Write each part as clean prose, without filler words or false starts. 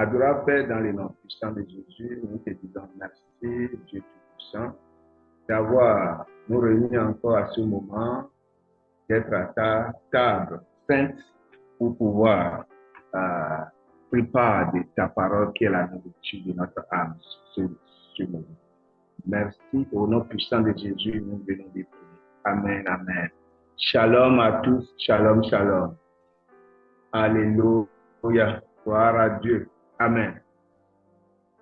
Adorable Père, dans les noms puissants de Jésus, nous te disons merci, Dieu Tout-Puissant, d'avoir nous réunis encore à ce moment, d'être à ta table sainte pour pouvoir préparer de ta parole qui est la nourriture de notre âme sur nous. Merci, au nom puissant de Jésus, nous venons de prier. Amen, amen. Shalom à tous, shalom, shalom. Alléluia, gloire à Dieu. Amen.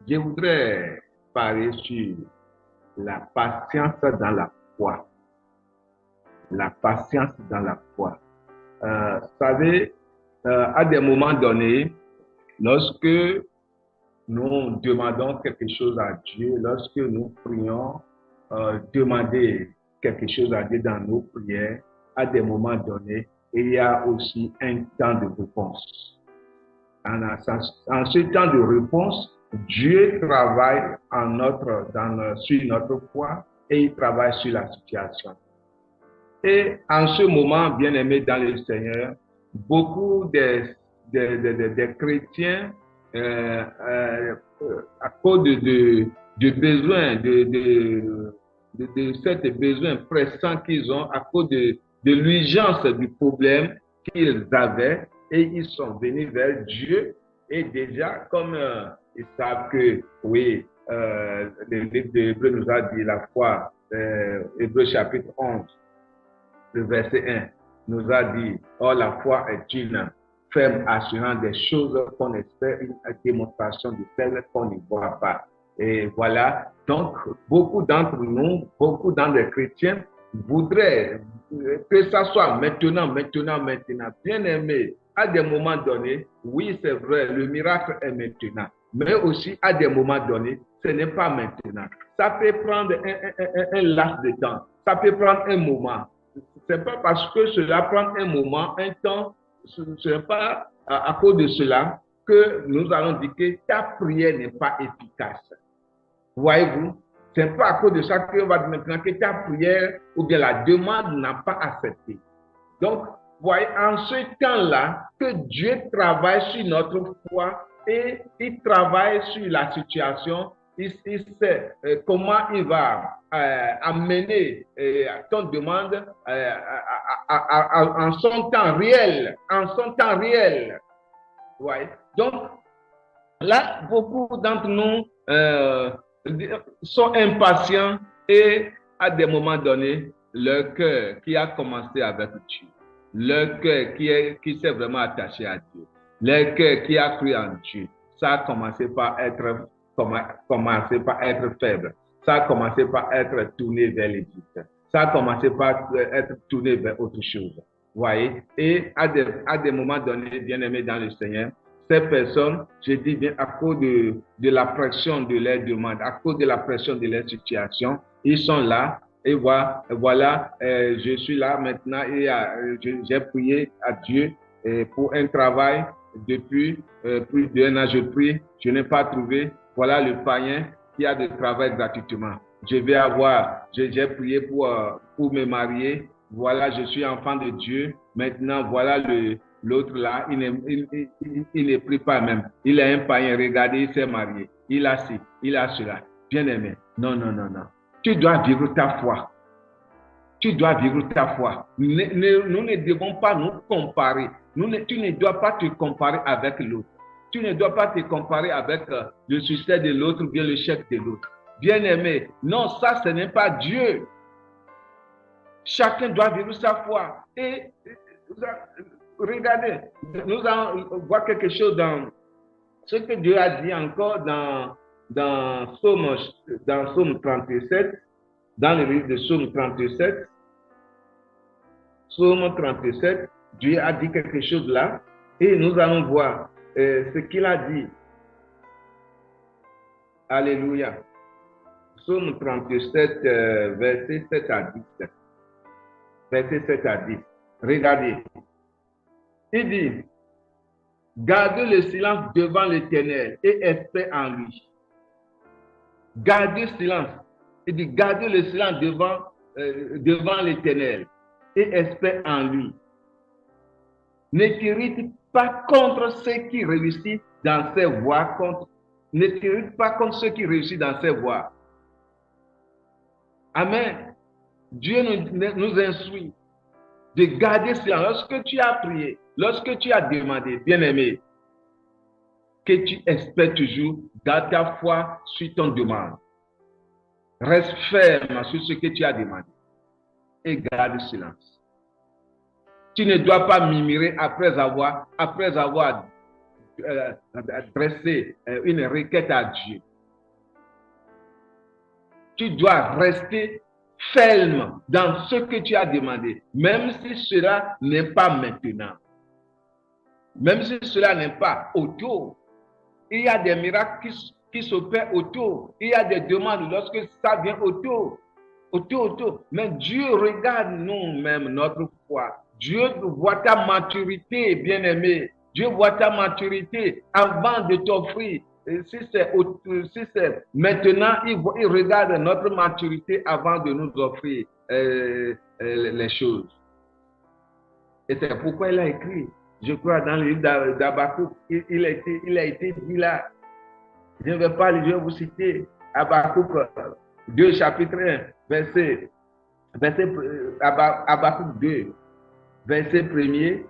Je voudrais parler sur la patience dans la foi. La patience dans la foi. Vous savez, à des moments donnés, lorsque nous demandons quelque chose à Dieu, lorsque nous prions, demander quelque chose à Dieu dans nos prières, à des moments donnés, il y a aussi un temps de réponse. En ce temps de réponse, Dieu travaille sur notre foi et il travaille sur la situation. Et en ce moment, bien-aimés dans le Seigneur, beaucoup des chrétiens, à cause de besoins, de cet besoin pressant qu'ils ont, à cause de l'urgence du problème qu'ils avaient, et ils sont venus vers Dieu. Et déjà, comme ils savent que, oui, le livre d'Hébreux nous a dit la foi, Hébreux chapitre 11, le verset 1, nous a dit, oh, la foi est une ferme assurance des choses qu'on espère, une démonstration de celles qu'on ne voit pas. Et voilà, donc, beaucoup d'entre nous, beaucoup d'entre les chrétiens voudraient que ça soit maintenant. Bien aimé, à des moments donnés, oui, c'est vrai, le miracle est maintenant. Mais aussi, à des moments donnés, ce n'est pas maintenant. Ça peut prendre un laps de temps. Ça peut prendre un moment. Ce n'est pas parce que cela prend un moment, un temps, ce n'est pas à cause de cela que nous allons dire que ta prière n'est pas efficace. Voyez-vous, ce n'est pas à cause de ça qu'on va dire maintenant que ta prière ou bien la demande n'a pas accepté. Donc, voyez, en ce temps-là, que Dieu travaille sur notre foi et il travaille sur la situation, il sait comment il va amener ton demande en son temps réel. Ouais. Donc, là, beaucoup d'entre nous sont impatients et à des moments donnés, leur cœur qui a commencé avec Dieu, leur cœur qui s'est vraiment attaché à Dieu, leur cœur qui a cru en Dieu, ça a commencé par être faible, ça a commencé par être tourné vers l'Égypte, ça a commencé par être tourné vers autre chose. Voyez, et à des moments donnés, bien-aimés dans le Seigneur, ces personnes, je dis bien, à cause de la pression de leurs demandes, à cause de la pression de leur situation, ils sont là et voilà, je suis là maintenant et j'ai prié à Dieu pour un travail depuis plus d'un an. Je prie, je n'ai pas trouvé. Voilà le païen qui a de travail gratuitement. J'ai prié pour me marier. Voilà, je suis enfant de Dieu. Maintenant, voilà l'autre là, il ne prie pas même. Il est un païen, regardez, il s'est marié. Il a ci, il a cela. Bien-aimé, non. Tu dois vivre ta foi. Tu dois vivre ta foi. Nous ne devons pas nous comparer. Tu ne dois pas te comparer avec l'autre. Tu ne dois pas te comparer avec le succès de l'autre ou bien l'échec de l'autre. Bien-aimé, non, ça, ce n'est pas Dieu. Chacun doit vivre sa foi. Et regardez, nous allons voir quelque chose dans ce que Dieu a dit encore dans Psaume 37, dans le livre de Psaume 37. Psaume 37, Dieu a dit quelque chose là, et nous allons voir ce qu'il a dit. Alléluia. Psaume 37, verset 7 à 10. Verset 7 à 10. Regardez. Il dit, gardez le silence devant l'Éternel et espère en lui. Gardez le silence. Il dit, gardez le silence devant l'Éternel et espère en lui. Ne t'irrite pas contre ceux qui réussissent dans ses voies, ne t'irrite pas contre ceux qui réussissent dans ses voies. Amen. Dieu nous instruit de garder cela. Lorsque tu as prié, lorsque tu as demandé, bien-aimé, que tu espères toujours, garde ta foi sur ton demande. Reste ferme sur ce que tu as demandé et garde le silence. Tu ne dois pas murmurer après avoir dressé une requête à Dieu. Tu dois rester ferme dans ce que tu as demandé, même si cela n'est pas maintenant. Même si cela n'est pas autour. Il y a des miracles qui s'opèrent autour. Il y a des demandes lorsque ça vient autour. Mais Dieu regarde nous-mêmes, notre foi. Dieu voit ta maturité, bien-aimé. Dieu voit ta maturité avant de t'offrir. Si c'est maintenant, il regarde notre maturité avant de nous offrir les choses. Et c'est pourquoi il a écrit, je crois, dans le livre d'Habakkuk, il a été dit là. Je ne vais pas le vous citer. Habakkuk 2, chapitre 1, Habakkuk 2, verset 1er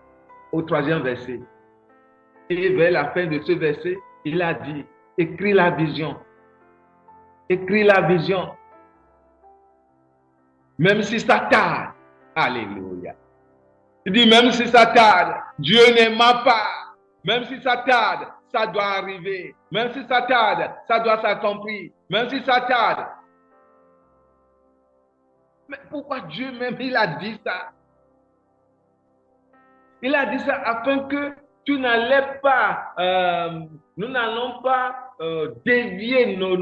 au 3e verset. Et vers la fin de ce verset, il a dit, écris la vision. Écris la vision. Même si ça tarde. Alléluia. Il dit, même si ça tarde, Dieu n'aime pas. Même si ça tarde, ça doit arriver. Même si ça tarde, ça doit s'accomplir. Même si ça tarde. Mais pourquoi Dieu même, il a dit ça? Il a dit ça afin que tu n'allais pas, nous n'allons pas dévier nos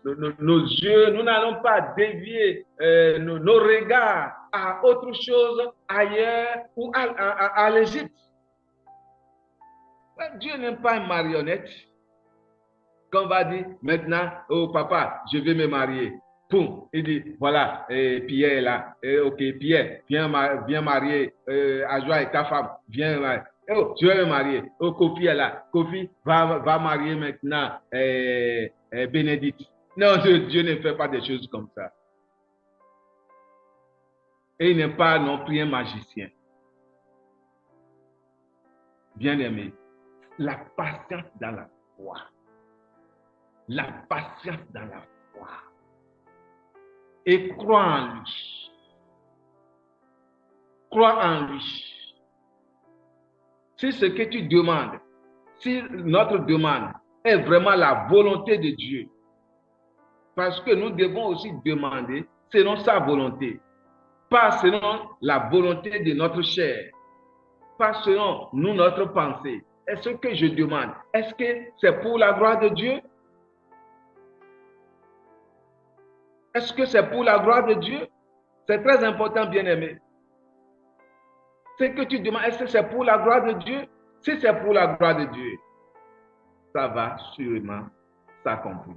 yeux, nous n'allons pas dévier nos regards à autre chose ailleurs ou à l'Égypte. Dieu n'aime pas une marionnette. Qu'on va dire maintenant, oh papa, je vais me marier. Poum, il dit, voilà, Pierre est là. Ok, Pierre, viens marier Ajoie et ta femme. Viens marier. Oh, je vais me marier. Oh, Kofi est là. Kofi va marier maintenant Bénédicte. Non, Dieu ne fait pas des choses comme ça. Et il n'est pas non plus un magicien. Bien-aimé, la patience dans la foi. La patience dans la foi. Et crois en lui. Crois en lui. Si ce que tu demandes, si notre demande est vraiment la volonté de Dieu, parce que nous devons aussi demander selon sa volonté, pas selon la volonté de notre chair, pas selon nous, notre pensée. Est-ce que je demande? Est-ce que c'est pour la gloire de Dieu? Est-ce que c'est pour la gloire de Dieu? C'est très important, bien-aimé. Ce que tu demandes, est-ce que c'est pour la gloire de Dieu? Si c'est pour la gloire de Dieu, ça va sûrement s'accomplir.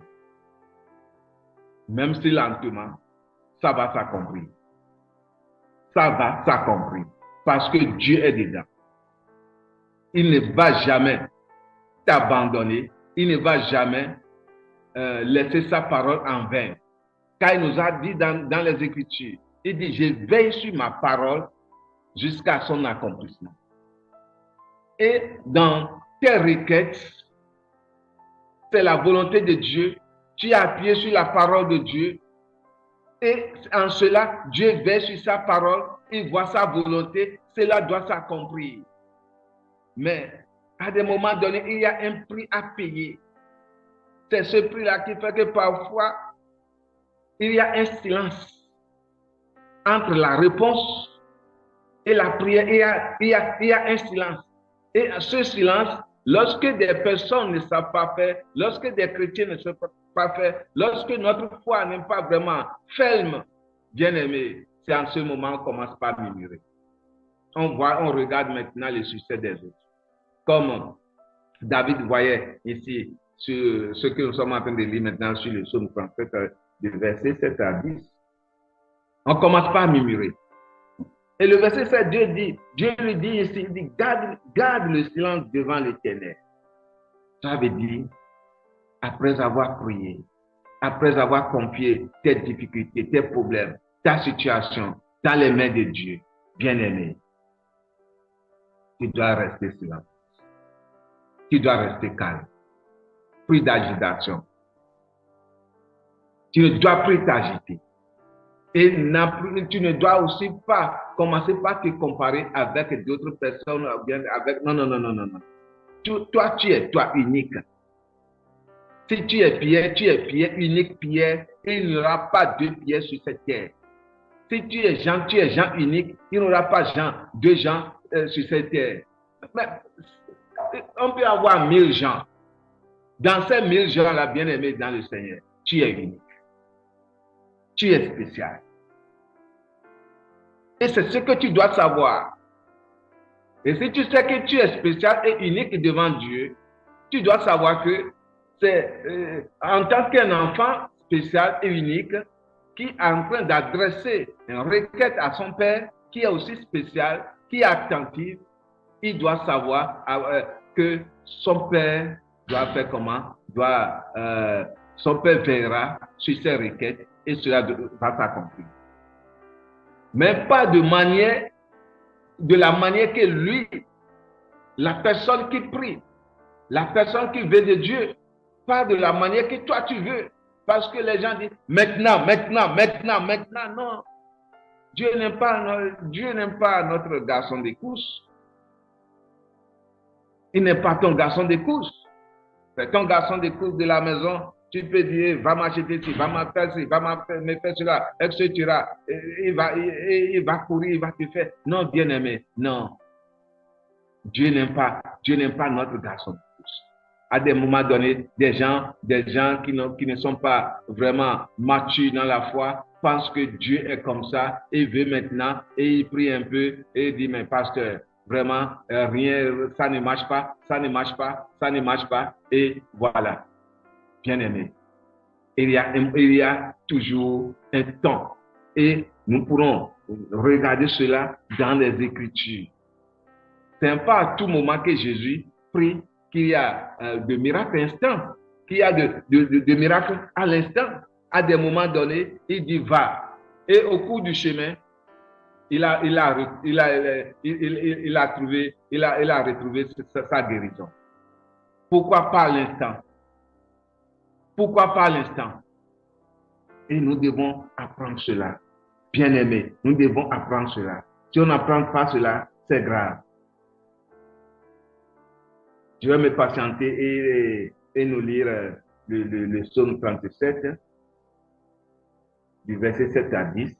Même si lentement, ça va s'accomplir. Ça va s'accomplir. Parce que Dieu est dedans. Il ne va jamais t'abandonner. Il ne va jamais laisser sa parole en vain. Car il nous a dit dans les Écritures, il dit, je veille sur ma parole jusqu'à son accomplissement. Et dans tes requêtes, c'est la volonté de Dieu. Tu as appuyé sur la parole de Dieu. Et en cela, Dieu veille sur sa parole. Il voit sa volonté. Cela doit s'accomplir. Mais à des moments donnés, il y a un prix à payer. C'est ce prix-là qui fait que parfois, il y a un silence entre la réponse et la prière. Il y a un silence. Et ce silence, lorsque des personnes ne savent pas faire, lorsque des chrétiens ne savent pas faire, lorsque notre foi n'est pas vraiment ferme, bien aimé, c'est en ce moment qu'on commence par murmurer. On regarde maintenant le succès des autres. Comme David voyait ici, sur ce que nous sommes en train de lire maintenant sur le psaume 37, du verset 7 à 10. On commence par murmurer. Et le verset 7, Dieu lui dit ici, il dit, garde le silence devant l'Éternel. Ça veut dire, après avoir prié, après avoir confié tes difficultés, tes problèmes, ta situation dans les mains de Dieu, bien-aimé, tu dois rester silencieux. Tu dois rester calme. Plus d'agitation. Tu ne dois plus t'agiter. Et tu ne dois aussi pas commencer par te comparer avec d'autres personnes. Non, non, non, non, non, non. Toi, tu es toi unique. Si tu es Pierre, unique Pierre, et il n'y aura pas deux Pierres sur cette terre. Si tu es Jean unique, il n'y aura pas deux Jean sur cette terre. Mais on peut avoir 1000 gens. Dans ces 1000 gens-là, bien-aimés dans le Seigneur, tu es unique. Tu es spécial. Et c'est ce que tu dois savoir. Et si tu sais que tu es spécial et unique devant Dieu, tu dois savoir que c'est en tant qu'un enfant spécial et unique qui est en train d'adresser une requête à son père, qui est aussi spécial, qui est attentif, il doit savoir que son père doit faire comment, son père verra sur ses requêtes et cela va s'accomplir. Mais pas de la manière que lui, la personne qui prie, la personne qui veut de Dieu, pas de la manière que toi tu veux. Parce que les gens disent maintenant, non. Dieu n'aime pas notre garçon de course. Il n'est pas ton garçon de course. C'est ton garçon de course de la maison. Tu peux dire, va m'acheter ci, va m'acheter ci, va me faire cela, etc. Il va courir, il va te faire. Non, bien-aimé, non. Dieu n'aime pas notre garçon de course. À des moments donnés, des gens qui ne sont pas vraiment matures dans la foi pensent que Dieu est comme ça et veut maintenant et il prie un peu et il dit, mais pasteur, vraiment, rien, ça ne marche pas et voilà. Bien-aimé, il y a toujours un temps et nous pourrons regarder cela dans les Écritures. C'est pas à tout moment que Jésus prie qu'il y a de miracles instants, qu'il y a de miracles à l'instant. À des moments donnés, il dit va. Et au cours du chemin, il a retrouvé sa guérison. Pourquoi pas à l'instant? Et nous devons apprendre cela. Bien-aimés, nous devons apprendre cela. Si on n'apprend pas cela, c'est grave. Je vais me patienter et nous lire le psaume 37, du verset 7 à 10.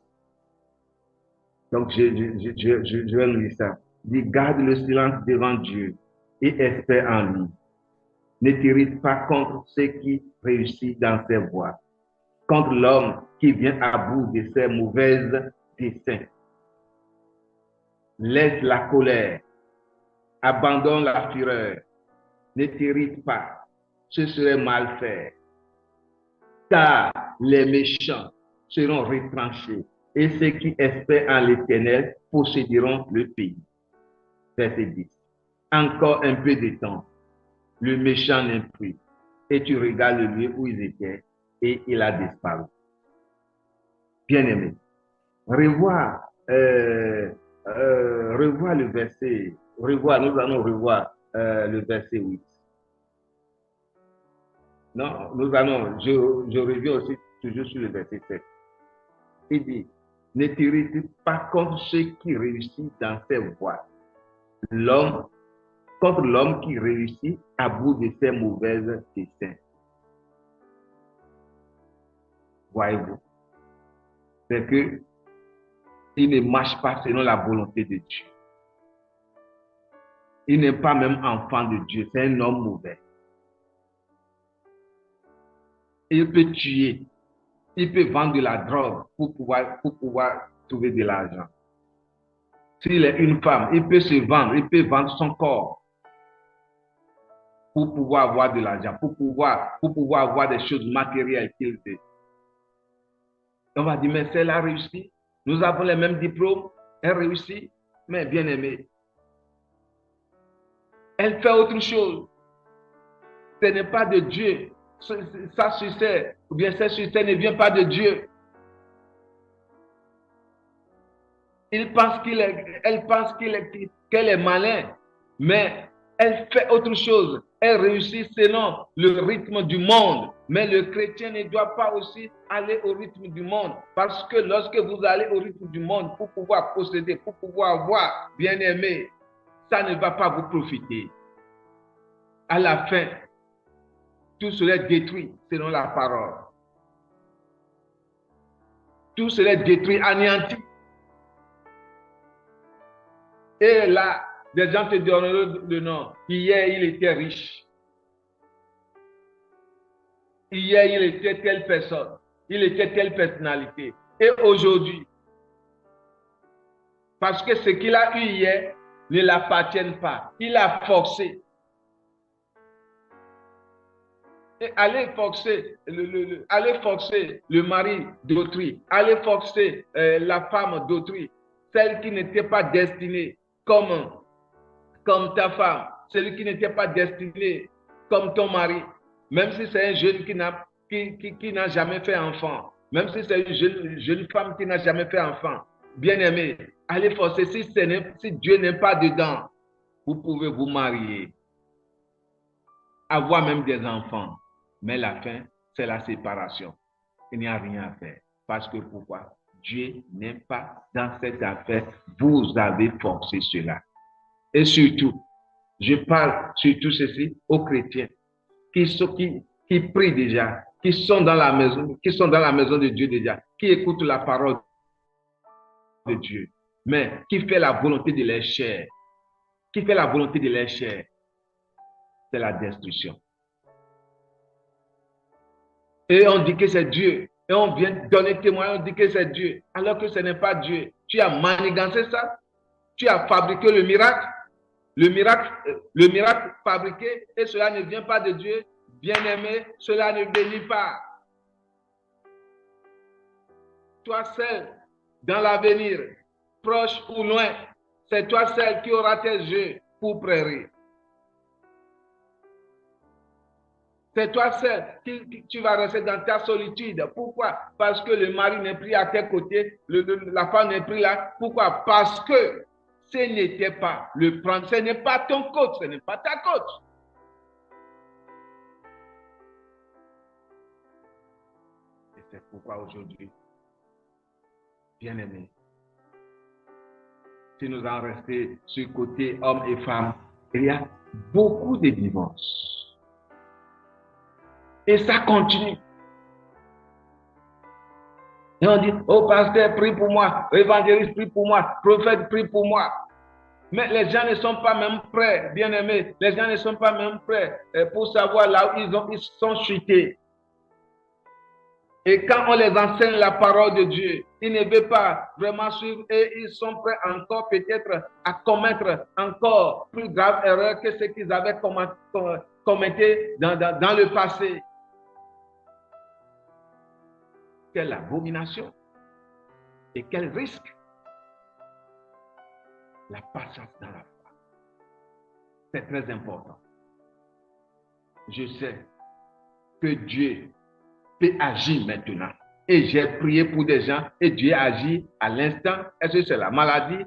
Donc, je vais nous lire ça. Dis, garde le silence devant Dieu et espère en lui. Ne t'irrite pas contre ceux qui réussissent dans ses voies, contre l'homme qui vient à bout de ses mauvaises desseins. Laisse la colère, abandonne la fureur, ne t'irrite pas, ce serait mal fait. Car les méchants seront retranchés et ceux qui espèrent en l'Éternel posséderont le pays. Verset 10. Encore un peu de temps, le méchant n'est plus, et tu regardes le lieu où ils étaient, et il a disparu. Bien-aimé, revoir le verset, nous allons revoir le verset 8. Non, je reviens aussi toujours sur le verset 7. Il dit, ne t'irrite pas contre ceux qui réussissent dans ses voies. Contre l'homme qui réussit à bout de ses mauvaises desseins. Voyez-vous, c'est que il ne marche pas selon la volonté de Dieu. Il n'est pas même enfant de Dieu, c'est un homme mauvais. Il peut tuer, il peut vendre de la drogue pour pouvoir trouver de l'argent. S'il est une femme, il peut se vendre, il peut vendre son corps pour pouvoir avoir de l'argent, pour pouvoir avoir des choses matérielles qu'il veut. On va dire, mais celle a réussi. Nous avons les mêmes diplômes, elle réussit, mais bien aimée. Elle fait autre chose. Ce n'est pas de Dieu. Sa succès, ou bien ce succès ne vient pas de Dieu. Elle pense qu'elle est malin, mais elle fait autre chose. Elle réussit selon le rythme du monde. Mais le chrétien ne doit pas aussi aller au rythme du monde. Parce que lorsque vous allez au rythme du monde pour pouvoir posséder, pour pouvoir avoir bien aimé, ça ne va pas vous profiter. À la fin, tout cela est détruit selon la parole. Tout cela est détruit, anéanti. Et là, des gens te donneront le nom. Hier, il était riche. Hier, il était telle personne. Il était telle personnalité. Et aujourd'hui, parce que ce qu'il a eu hier ne l'appartient pas. Il a forcé. Et aller forcer le mari d'autrui, aller forcer la femme d'autrui, celle qui n'était pas destinée comme ta femme, celui qui n'était pas destiné comme ton mari, même si c'est un jeune qui n'a jamais fait enfant, même si c'est une jeune femme qui n'a jamais fait enfant, bien aimé, allez forcer, si Dieu n'est pas dedans, vous pouvez vous marier, avoir même des enfants, mais la fin, c'est la séparation. Il n'y a rien à faire. Parce que pourquoi? Dieu n'est pas dans cette affaire. Vous avez forcé cela. Et surtout, je parle surtout ceci aux chrétiens qui prient déjà, qui sont dans la maison de Dieu déjà, qui écoutent la parole de Dieu, mais qui fait la volonté de leur chair. Qui fait la volonté de leur chair, c'est la destruction. Et on dit que c'est Dieu. Et on vient donner témoignage, on dit que c'est Dieu, alors que ce n'est pas Dieu. Tu as manigancé ça, tu as fabriqué le miracle fabriqué, et cela ne vient pas de Dieu. Bien-aimé, cela ne bénit pas. Toi seul, dans l'avenir, proche ou loin, c'est toi seul qui auras tes yeux pour prairie. C'est toi seul tu vas rester dans ta solitude. Pourquoi? Parce que le mari n'est plus à tes côtés, la femme n'est plus là. Pourquoi? Parce que ce n'était pas le prendre, ce n'est pas ton coach, ce n'est pas ta coach. Et c'est pourquoi aujourd'hui, bien aimé, si nous en restons sur le côté homme et femme, il y a beaucoup de divorces. Et ça continue. Et on dit, oh pasteur, prie pour moi, évangéliste, prie pour moi, prophète, prie pour moi. Mais les gens ne sont pas même prêts, bien aimés, les gens ne sont pas même prêts pour savoir là où ils sont chutés. Et quand on les enseigne la parole de Dieu, ils ne veulent pas vraiment suivre et ils sont prêts encore peut-être à commettre encore plus grave erreur que ce qu'ils avaient commetté dans le passé. Quelle abomination et quel risque. La patience dans la foi. C'est très important. Je sais que Dieu peut agir maintenant. Et j'ai prié pour des gens et Dieu agit à l'instant. Est-ce que c'est la maladie?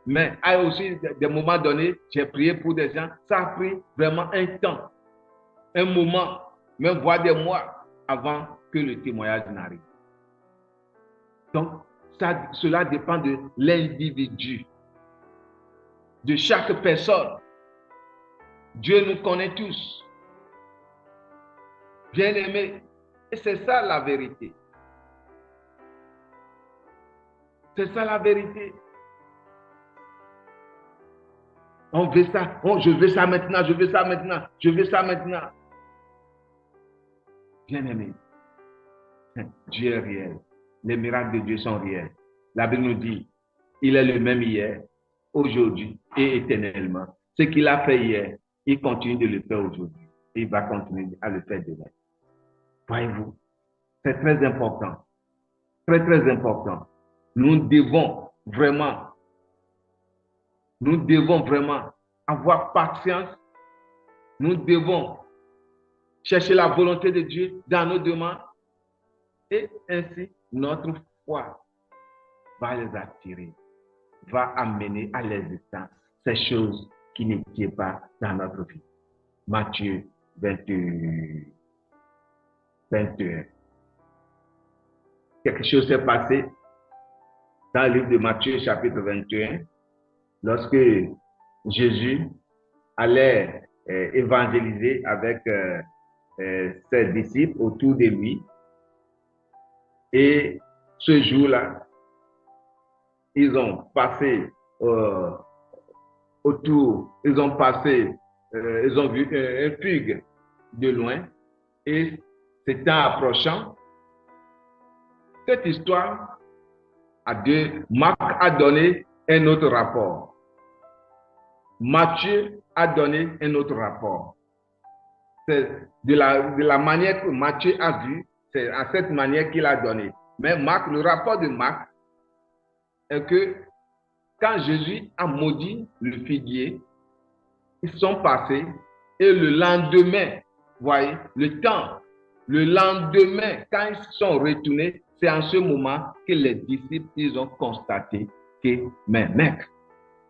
Mais à aussi des moments donnés, j'ai prié pour des gens. Ça a pris vraiment un temps, un moment, même voire des mois avant que le témoignage n'arrive. Donc, cela dépend de l'individu, de chaque personne. Dieu nous connaît tous. Bien-aimés. Et c'est ça la vérité. C'est ça la vérité. On veut ça. Je veux ça maintenant, je veux ça maintenant, je veux ça maintenant. Bien-aimés, Dieu est réel. Les miracles de Dieu sont réels. La Bible nous dit, il est le même hier, aujourd'hui et éternellement. Ce qu'il a fait hier, il continue de le faire aujourd'hui. Et il va continuer à le faire demain. Voyez-vous, c'est très important. Très, très important. Nous devons vraiment avoir patience. Nous devons chercher la volonté de Dieu dans nos demandes. Et ainsi, notre foi va les attirer, va amener à l'existence ces choses qui n'étaient pas dans notre vie. Matthieu 21. Quelque chose s'est passé dans le livre de Matthieu, chapitre 21, lorsque Jésus allait évangéliser avec ses disciples autour de lui. Et ce jour-là, ils ont passé autour, ils ont vu un fugue de loin, et s'étant approchant, cette histoire Marc a donné un autre rapport. Matthieu a donné un autre rapport. C'est de la manière que Matthieu a vu, c'est à cette manière qu'il a donné. Mais Marc, le rapport de Marc est que quand Jésus a maudit le figuier, ils sont passés et le lendemain, voyez, le lendemain, quand ils sont retournés, c'est en ce moment que les disciples, ils ont constaté que, mais mec,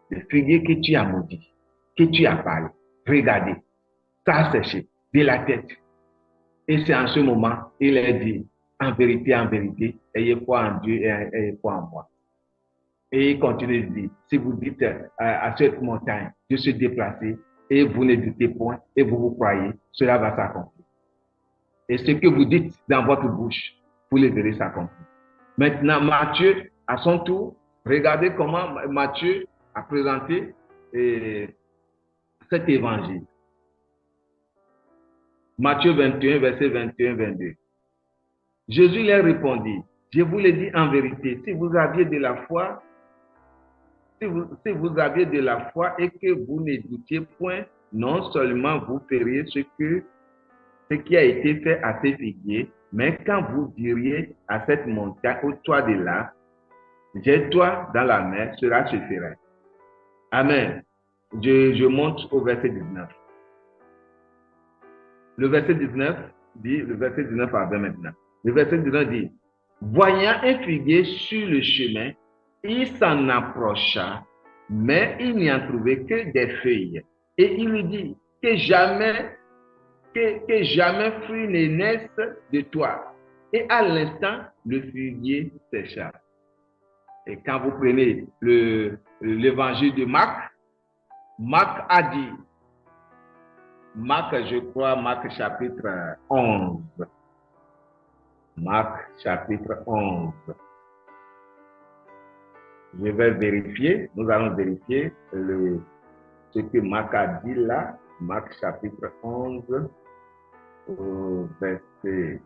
le figuier que tu as maudit, que tu as parlé, regardez, ça a séché de la tête. Et c'est en ce moment, il a dit, en vérité, ayez foi en Dieu et ayez foi en moi. Et il continue de dire, si vous dites à cette montagne de se déplacer, et vous ne doutez point, et vous croyez, cela va s'accomplir. Et ce que vous dites dans votre bouche, vous le verrez s'accomplir. Maintenant, Matthieu, à son tour, regardez comment Matthieu a présenté cet évangile. Matthieu 21, verset 21-22. Jésus leur répondit, je vous le dis en vérité, si vous aviez de la foi, si vous aviez de la foi et que vous ne doutiez point, non seulement vous feriez ce qui a été fait à ces figuiers, mais quand vous diriez à cette montagne, au toit de là, jette-toi dans la mer, cela se ferait. Amen. Je monte au verset 19. Le verset 19 dit, le verset 19 à 20 maintenant. Le verset 19 dit, voyant un figuier sur le chemin, il s'en approcha, mais il n'y en trouvait que des feuilles. Et il lui dit, que jamais fruit ne naisse de toi. Et à l'instant, le figuier sécha. Et quand vous prenez l'évangile de Marc, Marc a dit, Marc, je crois, Marc chapitre 11. Marc chapitre 11. Je vais vérifier, nous allons vérifier ce que Marc a dit là. Marc chapitre 11, verset.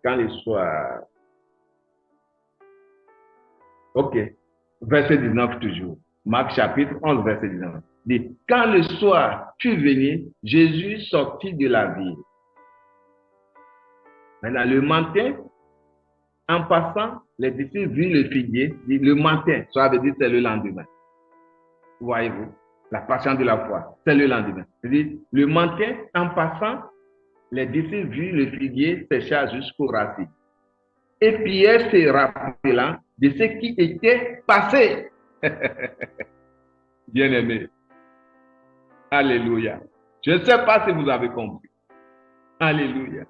Quand le soir. Ok, verset 19 toujours. Marc chapitre 11, verset 19. Dit, quand le soir fut venu, Jésus sortit de la ville. Maintenant, le matin, en passant, les disciples virent le figuier. Le matin, ça veut dire c'est le lendemain. Voyez-vous, la patience de la foi, c'est le lendemain. C'est-à-dire, le matin, en passant, les disciples virent le figuier sécher jusqu'aux racines. Et Pierre se rappelant de ce qui était passé. Bien-aimé. Alléluia. Je ne sais pas si vous avez compris. Alléluia.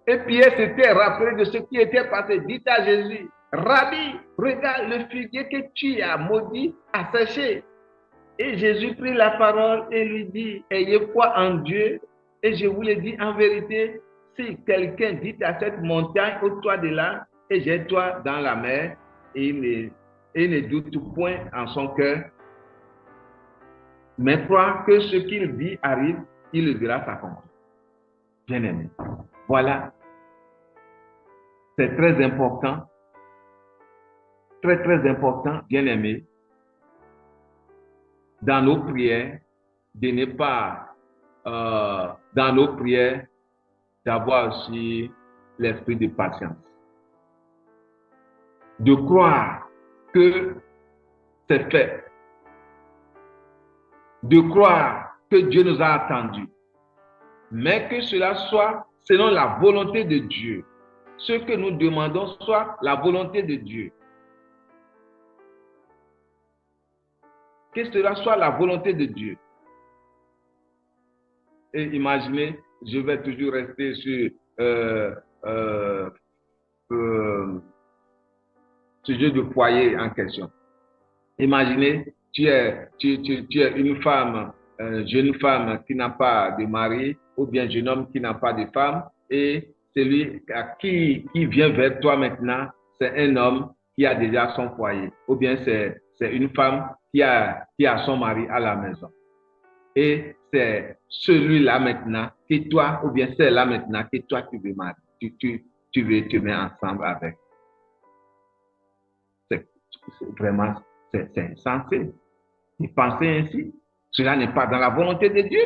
Et Pierre s'était rappelé de ce qui était passé. Dit à Jésus, Rabbi, regarde le figuier que tu as maudit a séché. Et Jésus prit la parole et lui dit, ayez foi en Dieu. Et je vous le dis en vérité, si quelqu'un dit à cette montagne, au toit de là, et jette-toi dans la mer, et il ne doute point en son cœur, mais croit que ce qu'il dit arrive, il le verra s'accomplir. Bien-aimé, voilà, c'est très important, très important, bien-aimé, dans nos prières, de ne pas, dans nos prières, d'avoir aussi l'esprit de patience. De croire que c'est fait. De croire que Dieu nous a attendus. Mais que cela soit selon la volonté de Dieu. Ce que nous demandons soit la volonté de Dieu. Que cela soit la volonté de Dieu. Et imaginez, je vais toujours rester sur ce jeu de foyer en question. Imaginez, tu es une femme, jeune femme qui n'a pas de mari, ou bien jeune homme qui n'a pas de femme, et celui qui vient vers toi maintenant, c'est un homme qui a déjà son foyer, ou bien c'est une femme qui a son mari à la maison. Et c'est celui-là maintenant que toi, ou bien celle-là maintenant que toi tu veux marier, tu veux te mettre ensemble avec. C'est vraiment, c'est insensé. Et penser ainsi, cela n'est pas dans la volonté de Dieu.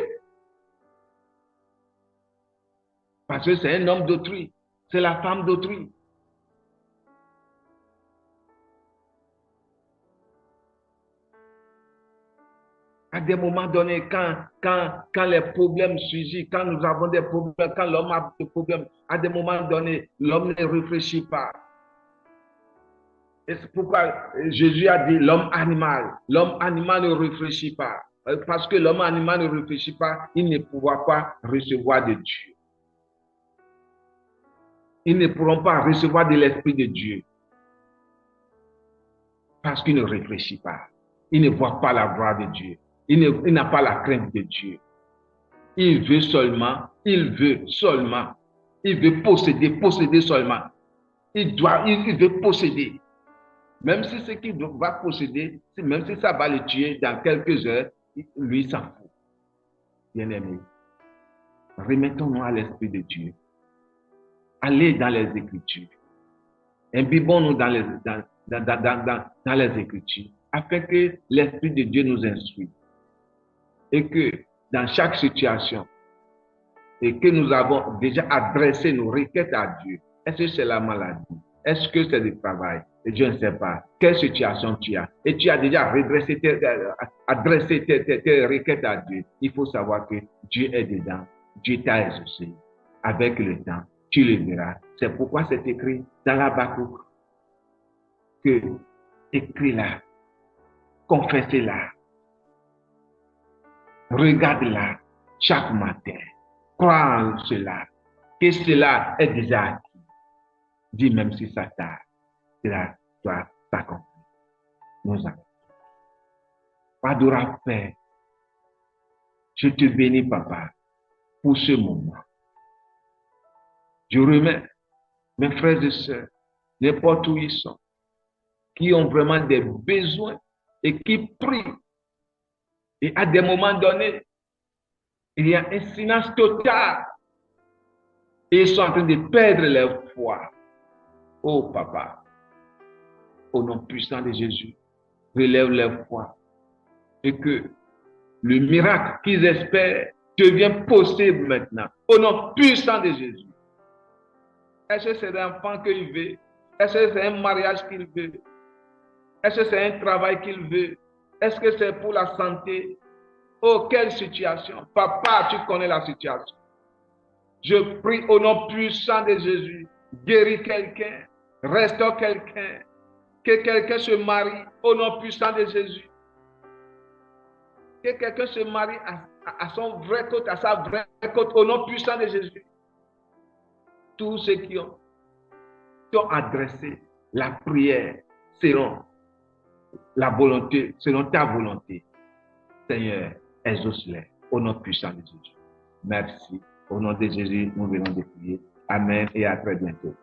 Parce que c'est un homme d'autrui, c'est la femme d'autrui. À des moments donnés, quand les problèmes surgissent, quand nous avons des problèmes, quand l'homme a des problèmes, à des moments donnés, l'homme ne réfléchit pas. Et c'est pourquoi Jésus a dit l'homme animal ne réfléchit pas. Parce que l'homme animal ne réfléchit pas, il ne pourra pas recevoir de Dieu. Ils ne pourront pas recevoir de l'Esprit de Dieu. Parce qu'il ne réfléchit pas. Il ne voit pas la gloire de Dieu. Il n'a pas la crainte de Dieu. Il veut posséder seulement. Il veut posséder. Même si ce qu'il va posséder, même si ça va le tuer dans quelques heures, lui s'en fout. Bien-aimés, remettons-nous à l'Esprit de Dieu. Allez dans les Écritures. Imbibons-nous dans les Écritures, afin que l'Esprit de Dieu nous instruise. Et que dans chaque situation, et que nous avons déjà adressé nos requêtes à Dieu, est-ce que c'est la maladie? Est-ce que c'est le travail? Et je ne sais pas. Quelle situation tu as? Et tu as déjà adressé tes requêtes à Dieu. Il faut savoir que Dieu est dedans. Dieu t'a exaucé. Avec le temps, tu le verras. C'est pourquoi c'est écrit dans la Habakkuk que écris-la, confessez-la, regarde-la chaque matin. Crois en cela, que cela est déjà acquis. Dis même si ça tarde, cela doit s'accomplir. Nous avons. Adorable Père, je te bénis, Papa, pour ce moment. Je remets mes frères et sœurs, n'importe où ils sont, qui ont vraiment des besoins et qui prient. Et à des moments donnés, il y a un silence total. Et ils sont en train de perdre leur foi. Oh Papa, au nom puissant de Jésus, relève leur foi. Et que le miracle qu'ils espèrent devient possible maintenant. Au nom puissant de Jésus. Est-ce que c'est un enfant qu'il veut? Est-ce que c'est un mariage qu'il veut? Est-ce que c'est un travail qu'il veut? Est-ce que c'est pour la santé? Oh, quelle situation! Papa, tu connais la situation. Je prie au nom puissant de Jésus. Guéris quelqu'un. Restaure quelqu'un. Que quelqu'un se marie au nom puissant de Jésus. Que quelqu'un se marie à son vrai côté, à sa vraie côte au nom puissant de Jésus. Tous ceux qui ont adressé la prière selon la volonté, selon ta volonté. Seigneur, exauce-les au nom puissant de Jésus. Merci. Au nom de Jésus, nous venons de prier. Amen et à très bientôt.